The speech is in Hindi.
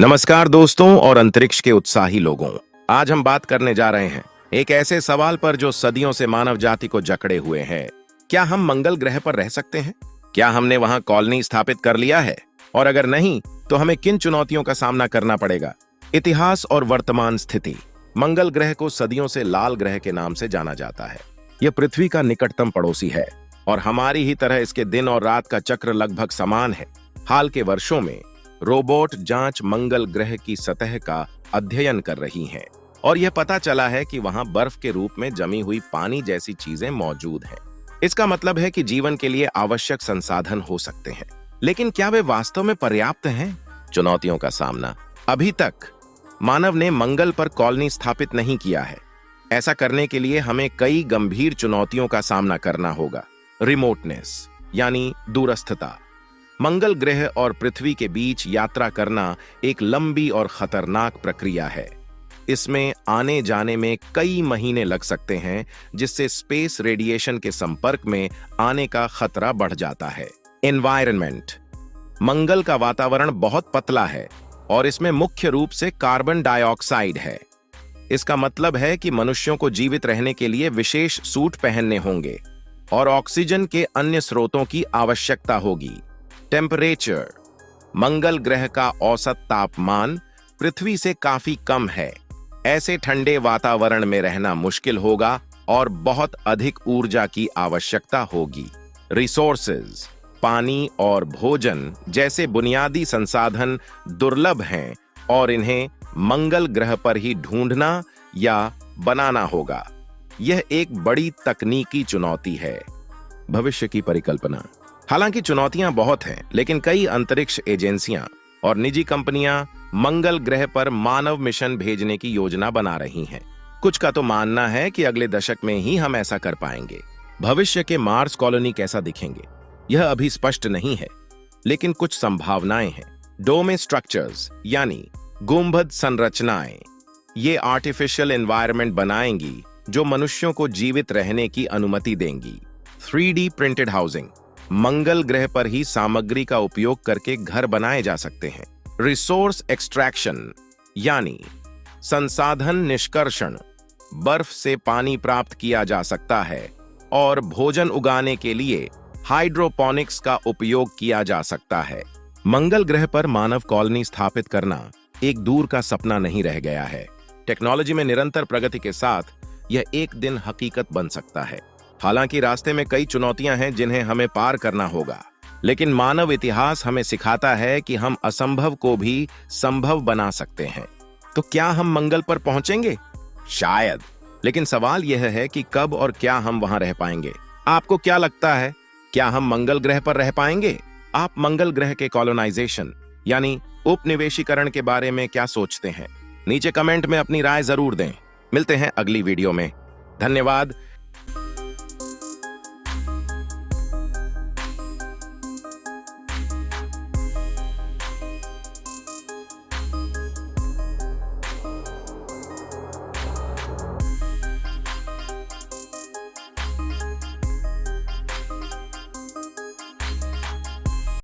नमस्कार दोस्तों और अंतरिक्ष के उत्साही लोगों। आज हम बात करने जा रहे हैं एक ऐसे सवाल पर जो सदियों से मानव जाति को जकड़े हुए है। क्या हम मंगल ग्रह पर रह सकते हैं? क्या हमने वहां कॉलोनी स्थापित कर लिया है? और अगर नहीं, तो हमें किन चुनौतियों का सामना करना पड़ेगा? इतिहास और वर्तमान स्थिति। मंगल ग्रह को सदियों से लाल ग्रह के नाम से जाना जाता है। यह पृथ्वी का निकटतम पड़ोसी है और हमारी ही तरह इसके दिन और रात का चक्र लगभग समान है। हाल के वर्षों में रोबोट जांच मंगल ग्रह की सतह का अध्ययन कर रही हैं और यह पता चला है कि वहां बर्फ के रूप में जमी हुई पानी जैसी चीजें मौजूद हैं। इसका मतलब है कि जीवन के लिए आवश्यक संसाधन हो सकते हैं, लेकिन क्या वे वास्तव में पर्याप्त हैं? चुनौतियों का सामना। अभी तक मानव ने मंगल पर कॉलोनी स्थापित नहीं किया है। ऐसा करने के लिए हमें कई गंभीर चुनौतियों का सामना करना होगा। रिमोटनेस यानी दूरस्थता। मंगल ग्रह और पृथ्वी के बीच यात्रा करना एक लंबी और खतरनाक प्रक्रिया है। इसमें आने जाने में कई महीने लग सकते हैं, जिससे स्पेस रेडिएशन के संपर्क में आने का खतरा बढ़ जाता है। एनवायरनमेंट। मंगल का वातावरण बहुत पतला है और इसमें मुख्य रूप से कार्बन डाइऑक्साइड है। इसका मतलब है कि मनुष्यों को जीवित रहने के लिए विशेष सूट पहनने होंगे और ऑक्सीजन के अन्य स्रोतों की आवश्यकता होगी। टेम्परेचर। मंगल ग्रह का औसत तापमान पृथ्वी से काफी कम है। ऐसे ठंडे वातावरण में रहना मुश्किल होगा और बहुत अधिक ऊर्जा की आवश्यकता होगी। रिसोर्सेज। पानी और भोजन जैसे बुनियादी संसाधन दुर्लभ हैं और इन्हें मंगल ग्रह पर ही ढूंढना या बनाना होगा। यह एक बड़ी तकनीकी चुनौती है। भविष्य की परिकल्पना। हालांकि चुनौतियां बहुत हैं, लेकिन कई अंतरिक्ष एजेंसियां और निजी कंपनियां मंगल ग्रह पर मानव मिशन भेजने की योजना बना रही हैं। कुछ का तो मानना है कि अगले दशक में ही हम ऐसा कर पाएंगे। भविष्य के मार्स कॉलोनी कैसा दिखेंगे, यह अभी स्पष्ट नहीं है, लेकिन कुछ संभावनाएं हैं। डोमे स्ट्रक्चर्स यानी गुंबद संरचनाएं, ये आर्टिफिशियल एनवायरनमेंट बनाएंगी जो मनुष्यों को जीवित रहने की अनुमति देंगी। 3D printed housing. मंगल ग्रह पर ही सामग्री का उपयोग करके घर बनाए जा सकते हैं। रिसोर्स एक्सट्रैक्शन यानी संसाधन निष्कर्षण। बर्फ से पानी प्राप्त किया जा सकता है और भोजन उगाने के लिए हाइड्रोपोनिक्स का उपयोग किया जा सकता है। मंगल ग्रह पर मानव कॉलोनी स्थापित करना एक दूर का सपना नहीं रह गया है। टेक्नोलॉजी में निरंतर प्रगति के साथ यह एक दिन हकीकत बन सकता है। हालांकि रास्ते में कई चुनौतियां हैं जिन्हें हमें पार करना होगा, लेकिन मानव इतिहास हमें सिखाता है कि हम असंभव को भी संभव बना सकते हैं। तो क्या हम मंगल पर पहुंचेंगे? शायद, लेकिन सवाल यह है कि कब और क्या हम वहां रह पाएंगे। आपको क्या लगता है, क्या हम मंगल ग्रह पर रह पाएंगे? आप मंगल ग्रह के कॉलोनाइजेशन यानी उपनिवेशीकरण के बारे में क्या सोचते हैं? नीचे कमेंट में अपनी राय जरूर दें। मिलते हैं अगली वीडियो में। धन्यवाद।